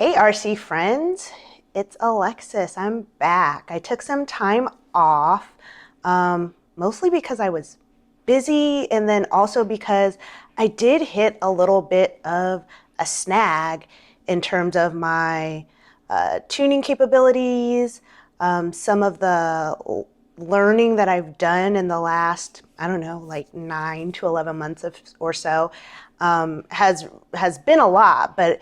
Hey RC friends, it's Alexis. I'm back. I took some time off, mostly because I was busy and then also because I did hit a little bit of a snag in terms of my tuning capabilities, some of the learning that I've done in the last, I don't know, like 9 to 11 months or so has been a lot, but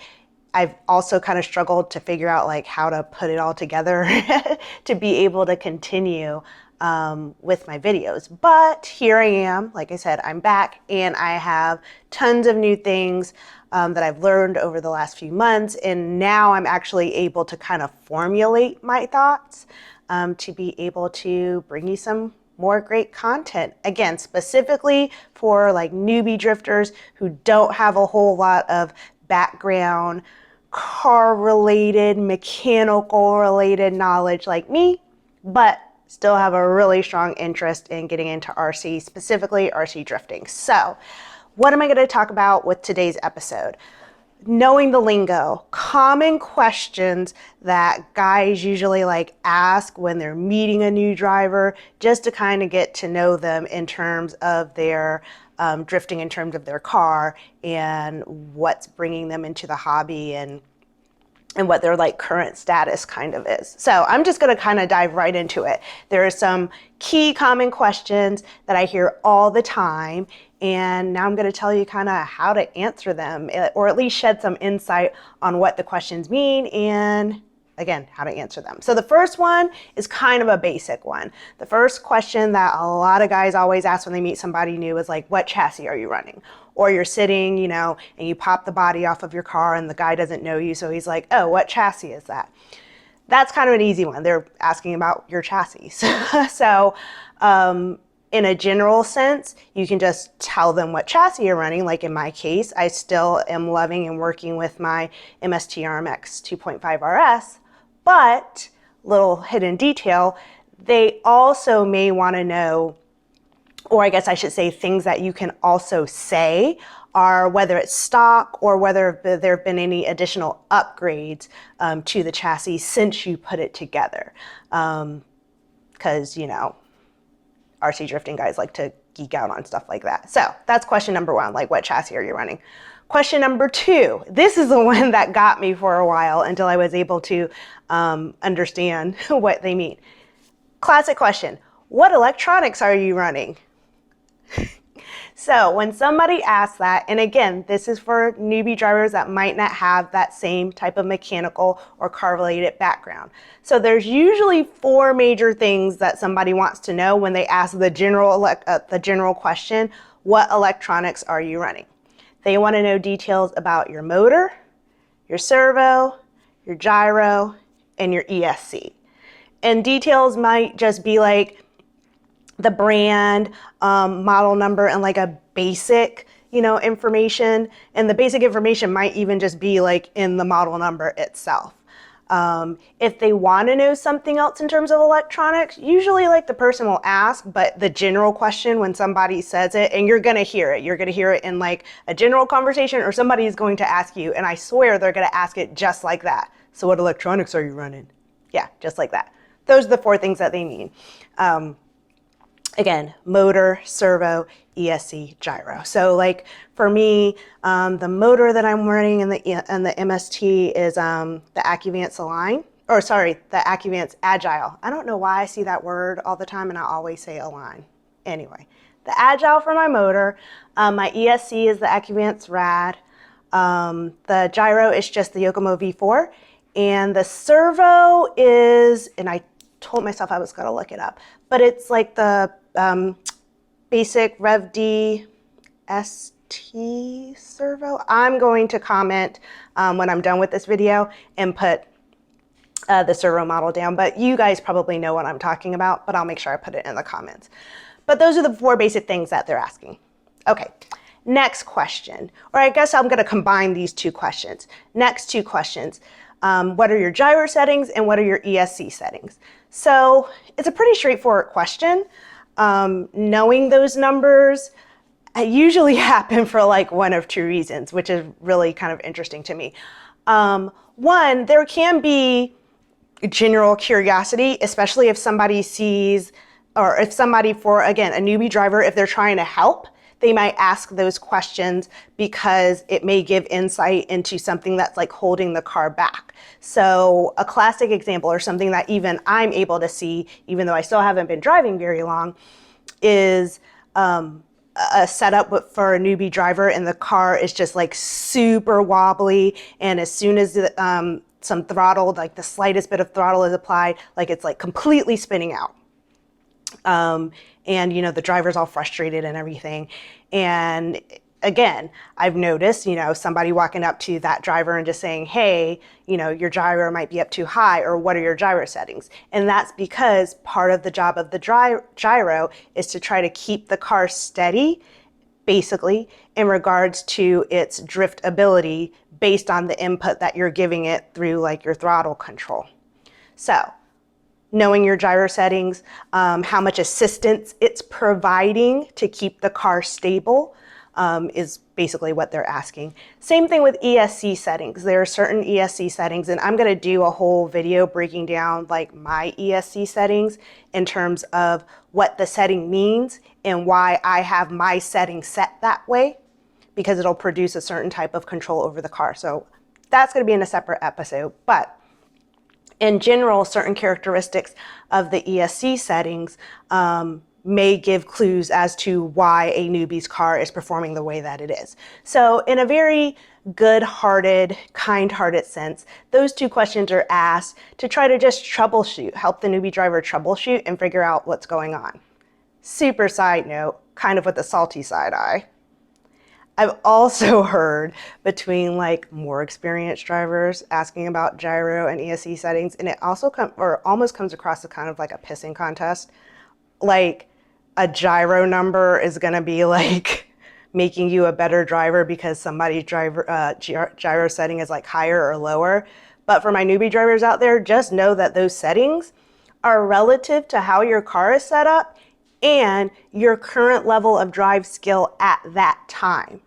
I've also kind of struggled to figure out like how to put it all together to be able to continue with my videos. But here I am, like I said, I'm back and I have tons of new things that I've learned over the last few months. And now I'm actually able to kind of formulate my thoughts to be able to bring you some more great content. Again, specifically for like newbie drifters who don't have a whole lot of background, car related, mechanical related knowledge like me, but still have a really strong interest in getting into RC, specifically RC drifting. So what am I going to talk about with today's episode? Knowing the lingo, common questions that guys usually like ask when they're meeting a new driver, just to kind of get to know them in terms of their drifting, in terms of their car and what's bringing them into the hobby and what their like current status kind of is. So I'm just going to kind of dive right into it. There are some key common questions that I hear all the time, and now I'm going to tell you kind of how to answer them, or at least shed some insight on what the questions mean and again, how to answer them. So the first one is kind of a basic one. The first question that a lot of guys always ask when they meet somebody new is like, what chassis are you running? Or you're sitting, you know, and you pop the body off of your car and the guy doesn't know you. So he's like, oh, what chassis is that? That's kind of an easy one. They're asking about your chassis. So in a general sense, you can just tell them what chassis you're running. Like in my case, I still am loving and working with my MST RMX 2.5 RS, but little hidden detail, they also may want to know, or I guess I should say things that you can also say are whether it's stock or whether there have been any additional upgrades to the chassis since you put it together. Because, you know, RC drifting guys like to geek out on stuff like that. So that's question number one, like what chassis are you running? Question number two, this is the one that got me for a while until I was able to understand what they mean. Classic question, what electronics are you running? So when somebody asks that, and again, this is for newbie drivers that might not have that same type of mechanical or car related background. So there's usually 4 major things that somebody wants to know when they ask the general question, what electronics are you running? They want to know details about your motor, your servo, your gyro, and your ESC. And details might just be like the brand, model number, and like a basic, you know, information. And the basic information might even just be like in the model number itself. If they want to know something else in terms of electronics, usually like the person will ask, but the general question when somebody says it, and you're going to hear it in like a general conversation, or somebody is going to ask you, and I swear they're going to ask it just like that. So what electronics are you running? Yeah, just like that. Those are the 4 things that they mean. Again, motor, servo, ESC, gyro. So like for me, the motor that I'm running in the MST is the AccuVance Align, or sorry, the AccuVance Agile. I don't know why I see that word all the time and I always say Align. Anyway, the Agile for my motor, my ESC is the AccuVance Rad, the gyro is just the Yokomo V4, and the servo is, and I told myself I was going to look it up, but it's like the basic Reve D RS-ST servo. I'm going to comment when I'm done with this video and put the servo model down, but you guys probably know what I'm talking about, but I'll make sure I put it in the comments. But those are the 4 basic things that they're asking. Okay, next question, or I guess I'm going to combine these 2 questions. Next 2 questions. What are your gyro settings and what are your ESC settings? So it's a pretty straightforward question. Knowing those numbers usually happen for like one of 2 reasons, which is really kind of interesting to me. One, there can be general curiosity, especially if somebody sees, or if somebody, for again, a newbie driver, if they're trying to help, they might ask those questions because it may give insight into something that's like holding the car back. So a classic example, or something that even I'm able to see, even though I still haven't been driving very long, is a setup for a newbie driver, and the car is just like super wobbly, and as soon as some throttle, like the slightest bit of throttle is applied, like it's like completely spinning out. And you know, the driver's all frustrated and everything. And again, I've noticed, you know, somebody walking up to that driver and just saying, hey, you know, your gyro might be up too high, or what are your gyro settings? And that's because part of the job of the gyro is to try to keep the car steady, basically, in regards to its drift ability based on the input that you're giving it through like your throttle control. So knowing your gyro settings, how much assistance it's providing to keep the car stable is basically what they're asking. Same thing with ESC settings. There are certain ESC settings, and I'm gonna do a whole video breaking down like my ESC settings in terms of what the setting means and why I have my setting set that way, because it'll produce a certain type of control over the car. So that's gonna be in a separate episode. But in general, certain characteristics of the ESC settings may give clues as to why a newbie's car is performing the way that it is. So in a very good-hearted, kind-hearted sense, those two questions are asked to try to just troubleshoot, help the newbie driver troubleshoot and figure out what's going on. Super side note, kind of with the salty side eye, I've also heard between like more experienced drivers asking about gyro and ESC settings, and it also almost comes across as kind of like a pissing contest. Like a gyro number is going to be like making you a better driver because somebody's gyro setting is like higher or lower. But for my newbie drivers out there, just know that those settings are relative to how your car is set up and your current level of drive skill at that time.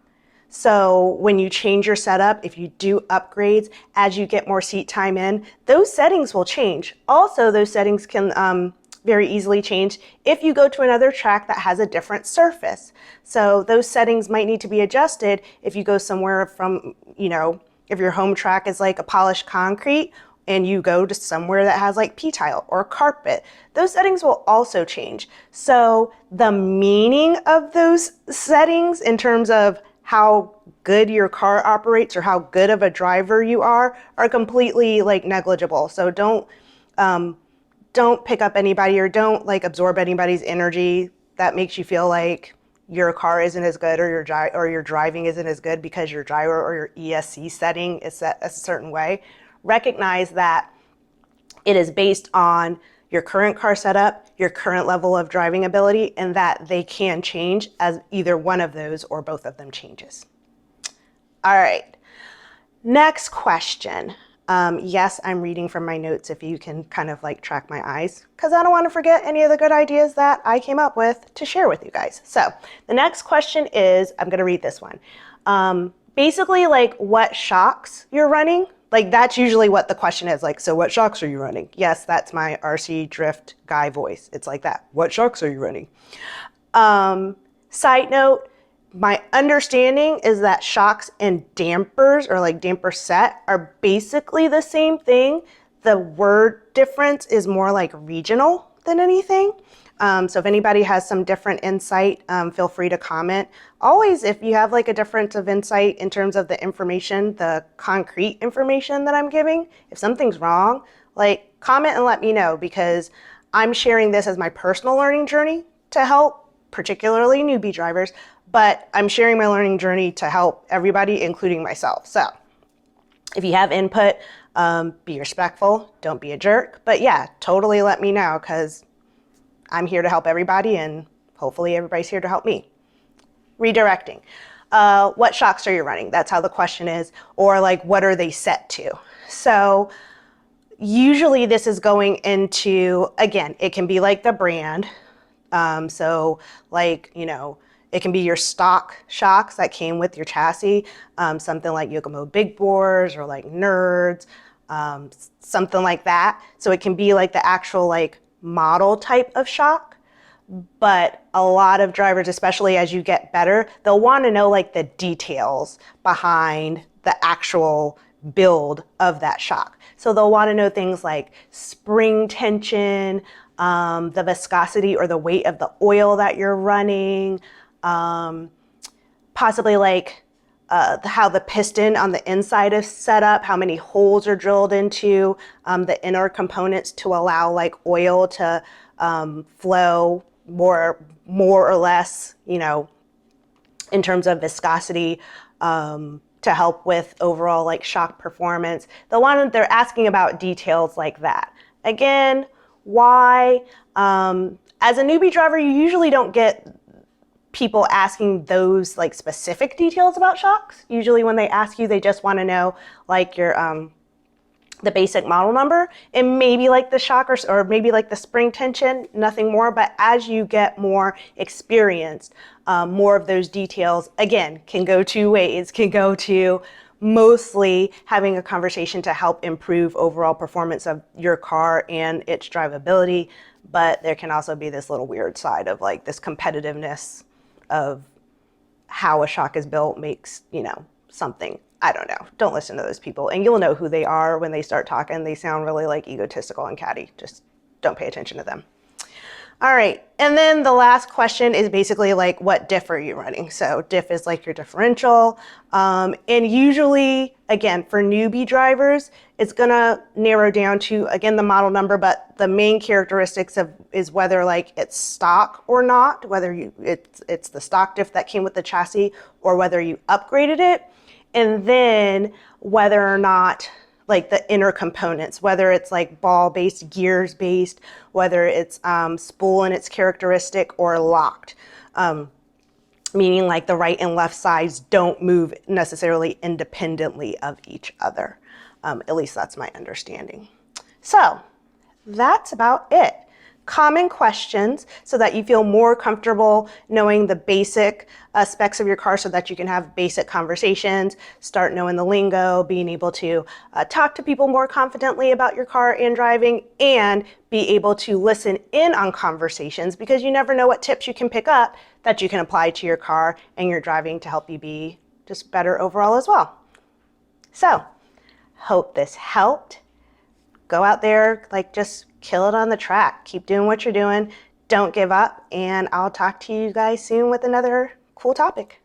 So when you change your setup, if you do upgrades, as you get more seat time in, those settings will change. Also, those settings can very easily change if you go to another track that has a different surface. So those settings might need to be adjusted if you go somewhere from, you know, if your home track is like a polished concrete and you go to somewhere that has like P-tile or carpet, those settings will also change. So the meaning of those settings in terms of how good your car operates or how good of a driver you are completely like negligible. So don't pick up anybody or don't like absorb anybody's energy that makes you feel like your car isn't as good or your driving isn't as good because your gyro or your ESC setting is set a certain way. Recognize that it is based on your current car setup, your current level of driving ability, and that they can change as either one of those or both of them changes. All right, next question. Yes, I'm reading from my notes if you can kind of like track my eyes, because I don't want to forget any of the good ideas that I came up with to share with you guys. So the next question is, I'm going to read this one. Basically like what shocks you're running. Like that's usually what the question is, like, so what shocks are you running? Yes, that's my RC drift guy voice. It's like that. What shocks are you running? Side note, my understanding is that shocks and dampers or like damper set are basically the same thing. The word difference is more like regional than anything. So if anybody has some different insight, feel free to comment. Always, if you have like a difference of insight in terms of the information, the concrete information that I'm giving, if something's wrong, like comment and let me know, because I'm sharing this as my personal learning journey to help particularly newbie drivers, but I'm sharing my learning journey to help everybody, including myself. So if you have input, be respectful, don't be a jerk, but yeah, totally let me know, because I'm here to help everybody and hopefully everybody's here to help me. Redirecting. What shocks are you running? That's how the question is. Or like, what are they set to? So usually this is going into, again, it can be like the brand. So like, you know, It can be your stock shocks that came with your chassis, something like Yokomo Big Bores or like Nerds, something like that. So it can be like the actual like model type of shock. But a lot of drivers, especially as you get better, they'll want to know like the details behind the actual build of that shock. So they'll want to know things like spring tension, the viscosity or the weight of the oil that you're running, possibly like how the piston on the inside is set up, how many holes are drilled into the inner components to allow like oil to flow more or less, you know, in terms of viscosity, to help with overall like shock performance. They're asking about details like that. Again, why? As a newbie driver, you usually don't get people asking those like specific details about shocks. Usually when they ask you, they just want to know like your the basic model number and maybe like the shock or maybe like the spring tension, nothing more. But as you get more experienced, more of those details, again, can go two ways, can go to mostly having a conversation to help improve overall performance of your car and its drivability. But there can also be this little weird side of like this competitiveness of how a shock is built makes, you know, something. I don't know. Don't listen to those people. And you'll know who they are when they start talking. They sound really like egotistical and catty. Just don't pay attention to them. All right. And then the last question is basically like, what diff are you running? So diff is like your differential. And usually, again, for newbie drivers, it's going to narrow down to, again, the model number, but the main characteristics is whether like it's stock or not, whether it's the stock diff that came with the chassis or whether you upgraded it. And then whether or not like the inner components, whether it's like ball-based, gears-based, whether it's spool and its characteristic or locked, meaning like the right and left sides don't move necessarily independently of each other. At least that's my understanding. So that's about it. Common questions so that you feel more comfortable knowing the basic specs of your car so that you can have basic conversations, start knowing the lingo, being able to talk to people more confidently about your car and driving, and be able to listen in on conversations because you never know what tips you can pick up that you can apply to your car and your driving to help you be just better overall as well. So, hope this helped. Go out there, like just kill it on the track. Keep doing what you're doing. Don't give up. And I'll talk to you guys soon with another cool topic.